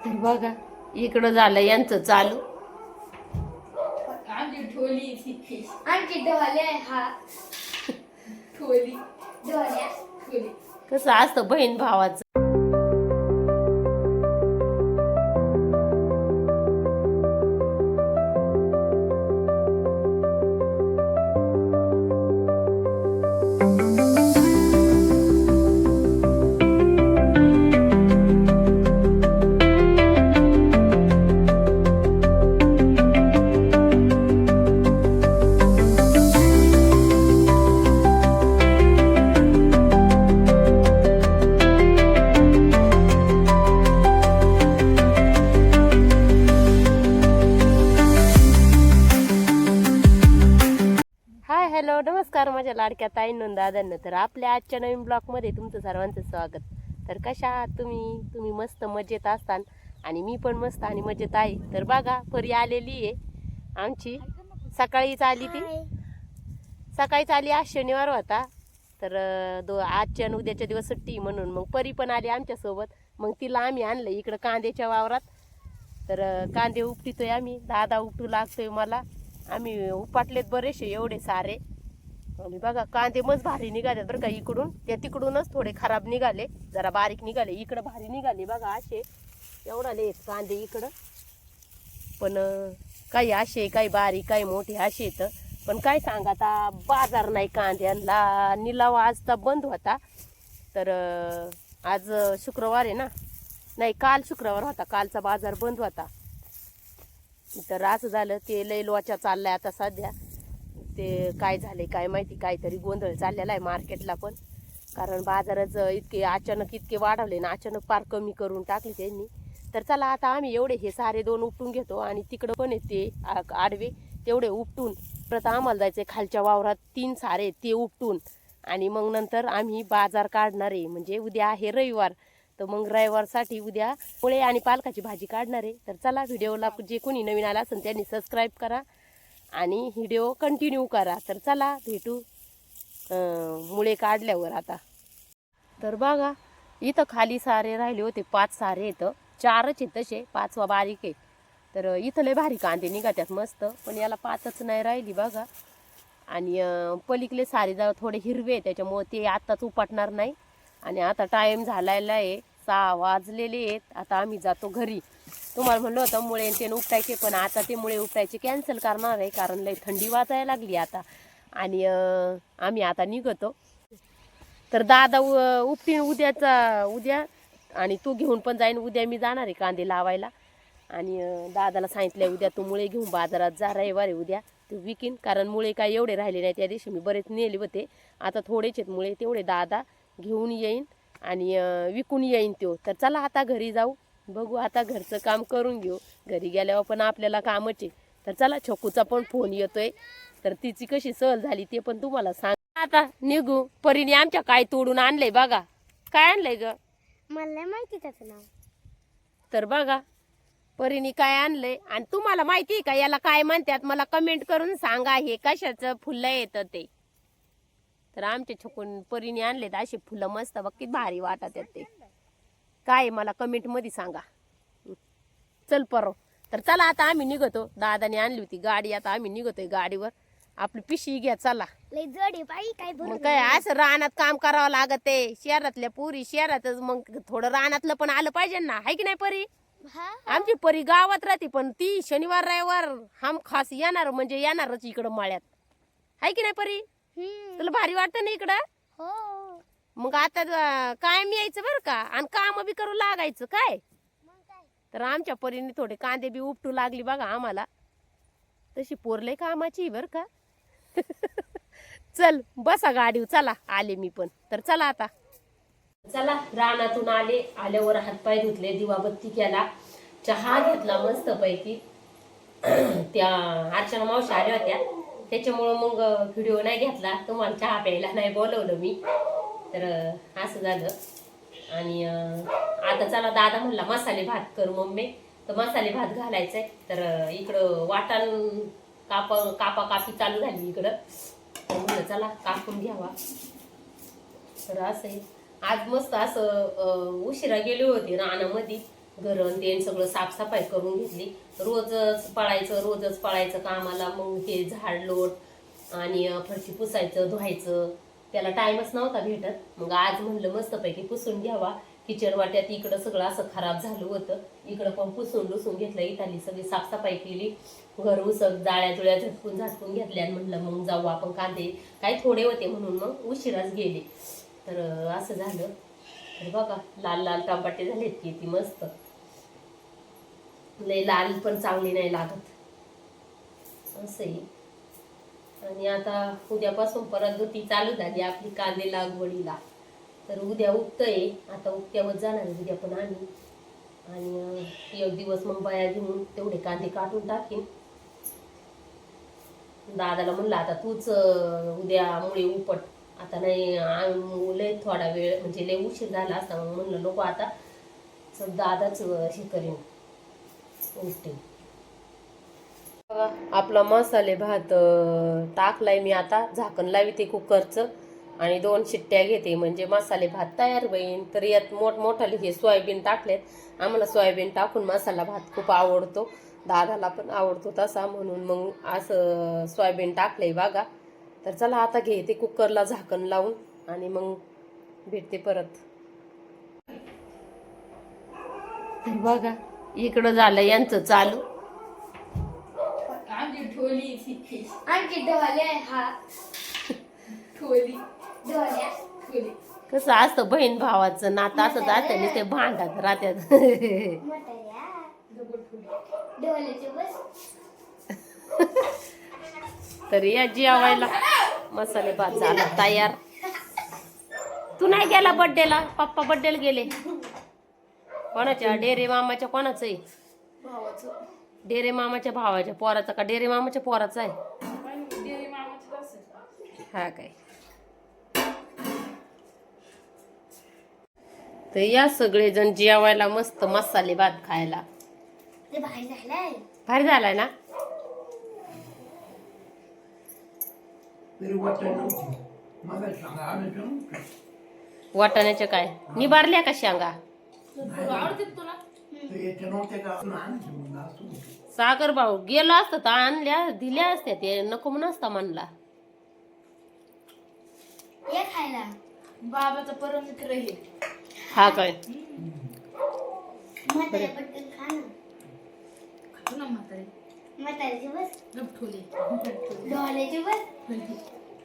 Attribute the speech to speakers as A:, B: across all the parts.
A: तर बघा इकडं झालं यांचं चालू.
B: आमची ढोली
C: आमची ढोले हा
B: ढोली
C: ढोल्या
B: ढोली.
A: कसं असतं बहीण भावाचं. हॅलो नमस्कार माझ्या लाडक्या ताईंनो दादांनो. तर आपल्या आजच्या नवीन ब्लॉगमध्ये तुमचं सर्वांचं स्वागत. तर कशा आहात तुम्ही मस्त मजेत असतान आणि मी पण मस्त आणि मजेत आहे. तर बघा परी आलेली आहे आमची. सकाळीच आली आज शनिवार होता. तर आजच्या आणि उद्याच्या दिवस सुट्टी म्हणून मग परी पण आली आमच्यासोबत. मग तिला आम्ही आणलं इकडं कांद्याच्या वावरात. तर कांदे उपटितोय आम्ही. दादा उपटू लागतोय मला. आम्ही उपाटलेत बरेचसे एवढे सारे. आणि बघा कांदे मस्त भारी निघाले बरं का. इकडून त्या तिकडूनच थोडे खराब निघाले, जरा बारीक निघाले. इकडं भारी निघाले बघा असे एवढाले कांदे इकडं. पण काही असे काही बारीक काही मोठे असे येतं. पण काय सांगा आता बाजार नाही कांद्यांना. निलाव आजचा बंद होता. तर आज शुक्रवार आहे ना, नाही काल शुक्रवार होता, कालचा बाजार बंद होता. तर असं झालं ते लय लोचा चाललाय आता सध्या. ते काय झाले काय माहिती, काहीतरी गोंधळ चाललेला आहे मार्केटला पण. कारण बाजारच इतके अचानक इतके वाढवले ना, अचानक पार कमी करून टाकले त्यांनी. तर चला आता आम्ही एवढे हे सारे दोन उपटून घेतो आणि तिकडं पण आहे ते आडवे तेवढे उपटून. परत आम्हाला जायचं खालच्या वावरात 3 सारे ते उपटून. आणि मग नंतर आम्ही बाजार काढणार आहे. म्हणजे उद्या आहे रविवार, तर मग रविवारसाठी उद्या मुळे आणि पालकाची भाजी काढणार आहे. तर चला व्हिडिओला जे कोणी नवीन आला असेल त्यांनी सबस्क्राईब करा आणि व्हिडिओ कंटिन्यू करा. तर चला भेटू मुळे काढल्यावर आता. तर बघा इथं खाली सारे राहिले होते 5 सारे येतं, 4च आहेत तसे, 5वा बारीक आहे. तर इथं लय भारी कांदे निघात्यात मस्त. पण याला 5च नाही राहिली बघा. आणि पलीकडे सारे जाऊ थोडे हिरवे त्याच्यामुळे ते आत्ताच उपाटणार नाही. आणि आता टाईम झालेला आहे, 6 वाजलेले आहेत. आता आम्ही जातो घरी. तुम्हाला म्हणलं होतं मुळे ते उपटायचे, पण आता ते मुळे उपटायचे कॅन्सल करणार आहे. कारण लय थंडी वाजायला लागली आता. आणि आम्ही आता निघतो. तर दादा उपटीन उद्या. आणि तू घेऊन पण जाईन उद्या. मी जाणार आहे कांदे लावायला. आणि दादाला सांगितलं उद्या तू मुळे घेऊन बाजारात जा, रविवारी उद्या तू विकीन. कारण मुळे काय एवढे राहिले नाही, त्या दिवशी मी बरेच नेले होते. आता थोडेच आहेत मुळे, तेवढे दादा घेऊन येईन आणि विकून येईन तो. तर चला आता घरी जाऊ, बघू आता घरचं काम करून घेऊ. घरी गेल्यावर पण आपल्याला कामच आहे. तर चला छोकूचा पण फोन येतोय. तर तिची कशी सहल झाली ते पण तुम्हाला सांग. आता निघू. परीने आमच्या काय तोडून आणलंय बघा. काय आणलंय ग?
C: मला माहिती त्याचं नाव.
A: तर बघा परीने काय आणलंय. आणि तुम्हाला माहिती आहे का याला काय म्हणतात? मला कमेंट करून सांगा हे कशाचं फुलं येतं ते. तर आमच्या छकून परीने आणले तर अशी फुलं मस्त बघ किती भारी वाटत ते. काय मला कमेंट मध्ये सांगा. चल परो. तर चला आता आम्ही निघतो. दादाने आणली होती गाडी, आता आम्ही निघतोय गाडीवर. आपली पिशवी घ्या चला.
C: लय जड बाई काय
A: मग काय असं रानात काम करावं लागत आहे. शहरातल्या पुरी शहरातच, मग थोडं रानातलं पण आलं पाहिजे ना, हाय की नाही परी? आमची परी गावात राहते, पण ती शनिवार रविवार हम खास येणार म्हणजे येणारच इकडं माळ्यात, हाय की नाही परी? तुला भारी वाटतं ना इकडं?
C: हो.
A: मग आता कायम यायचं बरं का, आणि काम बी करू लागायचं काय. तर आमच्या परीने थोडे कांदे बी उपटू लागली बघा आम्हाला. तशी पोरलय कामाची बरं का. चल बसा गाडीवर, चला आले मी पण. तर चला आता चला. रानातून आल्यावर हातपाय धुतले, दिवाबत्ती केला, चहा घेतला मस्त पैकी. त्या अर्चना मावशी आल्या होत्या त्याच्यामुळं मग व्हिडिओ नाही घेतला. तुम्हाला चहा प्यायला नाही बोलवलं मी. तर असं झालं. आणि आता चला दादा म्हणला मसाले भात कर मम्मी. तर मसाले भात घालायचंय. तर इकडं वाटण कापी चालू झाली इकडं. तर म्हणलं चला कापून घ्यावा. तर असं आज मस्त असं उशिरा गेले होते रानामध्ये. घरण ते सगळं साफसफाई करून घेतली. रोजच पळायचं कामाला. मग हे झाड लोट आणि फरशी पुसायचं धुवायचं त्याला टाइमच नव्हता भेटत. मग आज म्हणलं मस्तपैकी पुसून घ्यावा. किचन वाट्यात इकडं सगळं असं खराब झालं होतं, इकडं पण पुसून घेतलं. इथाली सगळी साफसफाई केली. घर उसक जाळ्या जुळ्या झटकून घेतल्या आणि म्हणलं मग जाऊ आपण. कांदे काही थोडे होते म्हणून मग उशिराच गेले. तर असं झालं. तर बघा लाल लाल टमाटे झालेत किती मस्त. लय लाल पण चांगली नाही लागत असंही. आणि आता उद्यापासून परत गती चालू झाली आपली कांदे लागवडीला. तर उद्या उगतंय, आता उगत्यावर जाणार आहे उद्या पण आम्ही. आणि एक दिवस मग बाया घेऊन तेवढे कांदे काढून टाकीन. दादाला म्हणलं आता तूच उद्या मुळे उपट. आता नाही लय थोडा वेळ म्हणजे लय उशीर झाला असता. मग म्हणलं नको आता दादाच हे करीन उलटे. आपला मसाले भात टाकलाय मी. आता झाकण लावते कुकरचं आणि 2 शिट्ट्या घेते म्हणजे मसाले भात तयार होईल. तर यात मोठमोठाले हे सोयाबीन टाकलेत. आम्हाला सोयाबीन टाकून मसाला भात खूप आवडतो, दादाला पण आवडतो तसा, म्हणून मग असं सोयाबीन टाकलंय बघा. तर चला आता घेते कुकरला झाकण लावून आणि मग भेटते परत. बघा इकडं झालं यांचं चालू.
B: आमची ढोली तिथे.
C: आमची ढोल्या हा
B: ढोली
C: ढोल्या
B: ढोली.
A: कसं असतं बहीण भावाचं नातं असं जातं नाही ते भांडत राहत्यात.
C: म्हाताऱ्या ढोल्याचे बस.
A: तर या जेवायला मसाले भात झाला तयार. तू नाही गेला बड्डेला? पप्पा बड्डेला गेले. कोणाच्या? डेरे मामाच्या कोणाचं आहे?
B: भावाचं.
A: डेरे मामाच्या भावाच्या पोराचा का डेरे मामाच्या पोराचा आहे?
B: देवी मामाचं असेल.
A: हा काय. तर या सगळेजण जेवायला मस्त मसाले भात खायला.
C: ते बाहेर झालाय.
A: भारी झालाय ना. वाटाण्याच्या काय निबारल्या का शेंगा?
B: आवडते तुला?
A: सागर भाऊ गेला असता तर आणल्या दिल्या असत्या. ते नको म्हणून असता म्हणला.
C: ये खायला.
B: बाबाचा परम मित्र हे.
A: हा काय.
C: म्हाताऱ्या पटकन खा ना.
B: खातो ना म्हातारे.
C: म्हाताऱ्याचे बस.
B: ढोली
C: ढोल्याचे बस.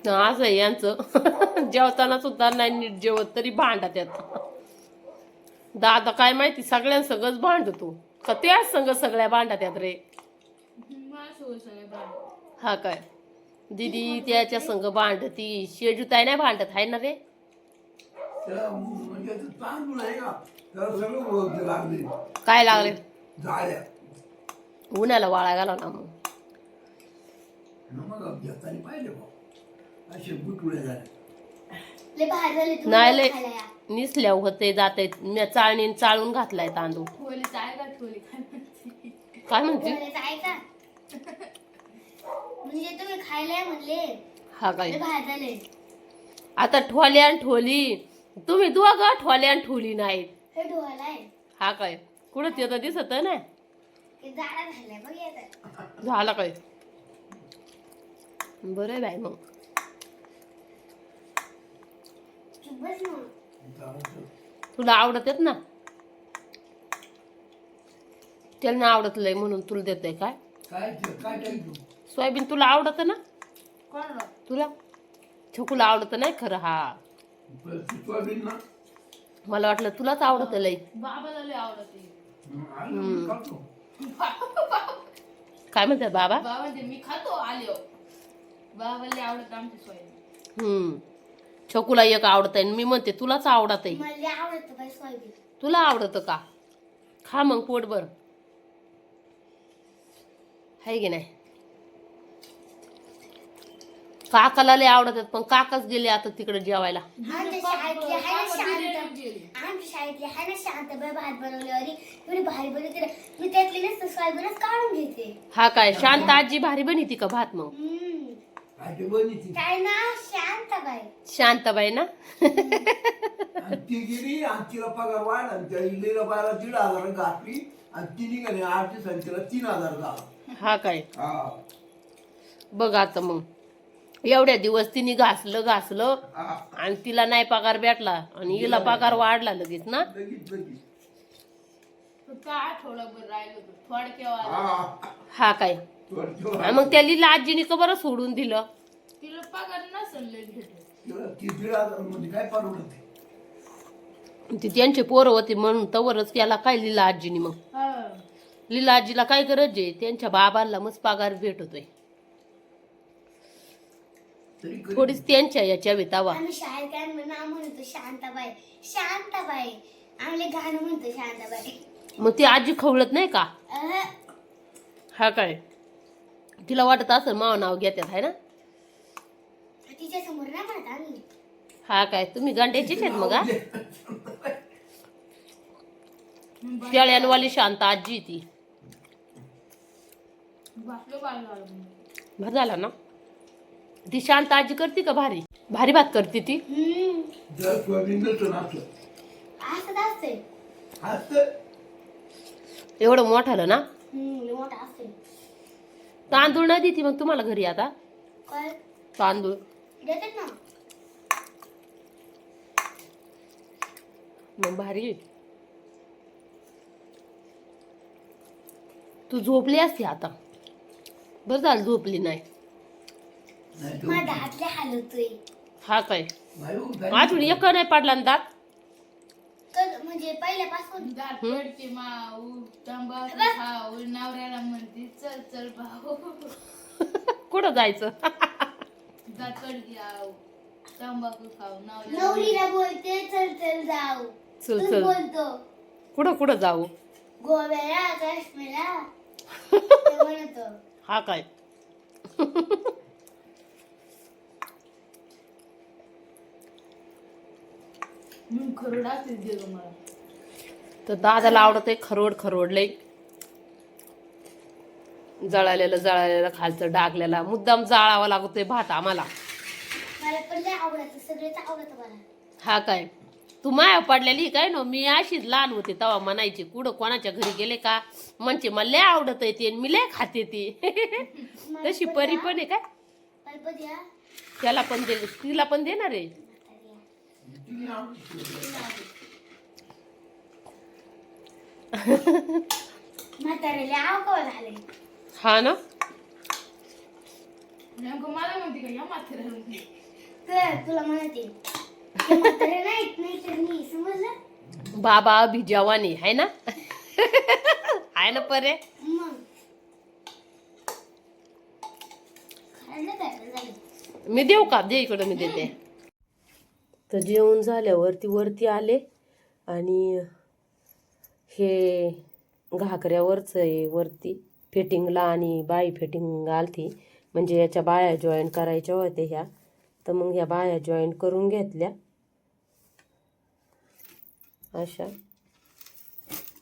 A: असं आहे यांचं. जेवताना सुद्धा नाही नीट जेवत तरी भांडत येत. दादा काय माहिती सगळ्यांसंगच भांडतो का त्याच संग सगळ्या भांडत येत रे. हा काय. दीदी त्याच्या संग भांडती. शेजूताई नाही भांडत आहे ना रे. काय लागले? उन्हाला वाळा घाला ना मग.
C: लय बाहेर झाले तू.
A: नाही लय
C: खायला या.
A: निसल्या होते जाते. मी चाळणीन चाळून घातलाय तांदूळ.
B: ढोलीचं आहे का ढोली
A: काय म्हणते?
C: ढोल्याचं आहे का? म्हणजे तुम्ही खायला या म्हणले.
A: हा काय.
C: लय बाहेर झाले.
A: आता ठोल्या आणि ठोली तुम्ही दोघं ठोल्या आणि ठोली नाहीत.
C: हे ढोला आहे.
A: हा काय. कुठं ते तर दिसत ना.
C: ते जाडा झालाय बघ याचा.
A: झाला काय. बरं आहे बाई मग.
C: बस ना.
A: तुला आवडत आहेत ना. त्याला नाही आवडत लय म्हणून तुला देतोय काय. सोयाबीन तुला आवडत ना.
B: कोणाला?
A: तुला छकुला आवडत नाही खरं. हा मला वाटलं तुलाच आवडत लय.
B: बाबाला लय आवडते.
A: काय म्हणतात बाबा?
B: बाबा म्हणते मी खातो आले. बाबाला लय आवडत आमची सोयाबीन.
A: छकुला एक आवडत आहे. मी म्हणते तुलाच आवडत आहे.
C: मला लय आवडतं बाई सोयाबीन.
A: तुला आवडत का? खा मग पोटभर. हाय की नाही. काकाला लय आवडतात पण काकाच गेले आता तिकडे जेवायला.
C: आमच्या शाळेतली आहे ना शांत. आमच्या शाळेतली आहे ना शांत बाई भात बनवल्यावर एवढी भारी बनवते ना. मी त्यातली नसतं सोयाबीनच काढून घेते.
A: हा काय. शांत आजी भारी बनवती का भात मग?
D: आठवणीची
C: काय ना शांताबाई.
A: शांताबाई ना.
D: आणि ती गेली आणि तिला पगार वाढला आणि त्या इलेला बायला 1,500 घातली आणि ती निघाली 8 दिवसांनी तिला 3,000 झाला.
A: हा काय
D: हा
A: बघ आता मग एवढ्या दिवस तिने घासलं
D: हा.
A: आणि तिला नाही पगार भेटला आणि हिला पगार वाढला लगेच ना.
D: लगेच लगेच.
B: फक्त आठवडाभर राहिलं होतं थोडक्या
D: हा
A: हा काय
D: थोडं-
A: आणि मग त्या लीला आजीने का बरं सोडून दिलं.
B: तिला पगार नसेल लय भेटत.
D: तिला ती 1,500 म्हणजे काय परवडत.
A: ती त्यांचे पोरं होते म्हणून तवरच केला काय लीला आजीने. मग
B: हा.
A: लीला आजीला काय गरज आहे, त्यांच्या बाबांना मस्त पगार भेटतोय.
D: तरी कधी-
A: थोडीच त्यांच्या याच्या वेतावा.
C: आम्ही शाळेत काय नाव म्हणतो शांताबाई. शांताबाई आम्ही गाणं म्हणतो शांताबाई.
A: मग ती आजी खवळत नाही का. हा काय तिला वाटत असं माव नाव घेतात आहे ना.
C: तिच्या समोर नाही म्हणत आम्ही.
A: हा काय तुम्ही गांड्याचीच आहेत मग. हा शेळ्यांवाली शांत आजी ती.
B: भासलं काय झालं.
A: भर झाला ना. ती शांत आजी करते का भारी भारी भात करते ती.
D: जर सोयाबीन नसतं असलं
C: असंच असते.
D: असतं
A: एवढं मोठालं ना.
C: मोठा असते.
A: तांदूळ नाही देते मग तुम्हाला घरी आता.
C: काय
A: तांदूळ
C: देतात ना.
A: मग भारी. तू झोपली असते आता. बरं झालं झोपली नाही.
D: नाही
C: माझ्या हातले हलवतोय.
A: हा काय
D: नाही
A: अजून एक नाही पडला ना दात.
C: तर म्हणजे पहिल्यापासून
B: दात पडते माऊ तंबाखू खाऊ नवऱ्याला म्हणते चल चल भाऊ.
A: कुठं जायचं.
B: दात पडते आऊ तंबाखू खाऊ नवऱ्याला
C: नवरीला बोलते चल चल जाऊ.
A: चल
C: तूच
A: चल
C: बोलतो
A: कुठं कुठं जाऊ.
C: गोव्याला काश्मीरला ते म्हणतो.
A: हा काय
B: मी खरडाच दिलं मला.
A: तर दादाला आवडत आहे खरोड खरोडले जळालेलं खालचं डागलेला मुद्दाम जाळावा लागतोय भात आम्हाला.
C: मला पण लय आवडतं. सगळेच आवडतं मला.
A: हा काय तू माया पडलेली काय ना. मी अशीच लहान होते तेव्हा म्हणायची कुठं कोणाच्या घरी गेले का म्हणजे मला लय आवडत आहे ते मी लय खाते ती. तशी परी पण आहे काय.
C: पण द्या
A: त्याला पण दे तिला पण देणार आहे.
C: म्हाताऱ्याला आवकाव झाले.
A: हा ना.
B: नेमकं मला म्हणते का या माथेरान
C: तर तुला म्हणते ते म्हातारे नाहीत नाही तर मी समजलं.
A: बाबा भिजावानी आहे ना. आहे ना परे.
C: मग खायला काय झालं.
A: मी देऊ का दे इकडं मी देते. तर जेवण झाल्यावरती वरती आले आणि हे घाकऱ्यावरच आहे वरती फिटिंगला आणि बाई फिटिंग आलती म्हणजे याच्या बाया जॉईन करायच्या होत्या ह्या. तर मग ह्या बाया जॉईन करून घेतल्या अशा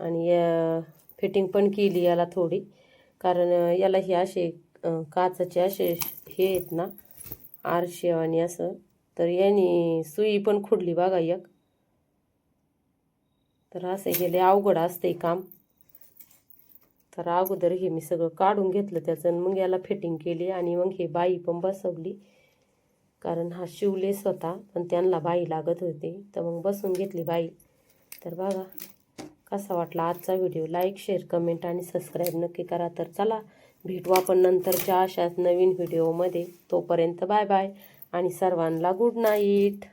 A: आणि या फिटिंग पण केली याला थोडी. कारण याला हे असे काचाचे असे हे आहेत ना आरशे आणि असं. तर याने सुई पण खुडली बघा एक. तर असं गेले अवघड असते काम. तर अगोदर हे मी सगळं काढून घेतलं त्याचं आणि मग याला फिटिंग केली आणि मग हे बाई पण बसवली. कारण हा शिवलेस होता पण त्यांना बाई लागत होती तर मग बसून घेतली बाई. तर बघा कसा वाटला आजचा व्हिडिओ. लाईक शेअर कमेंट आणि सबस्क्राईब नक्की करा. तर चला भेटू आपण नंतरच्या अशाच नवीन व्हिडिओमध्ये. तोपर्यंत बाय बाय आणि सर्वांना गुड नाईट.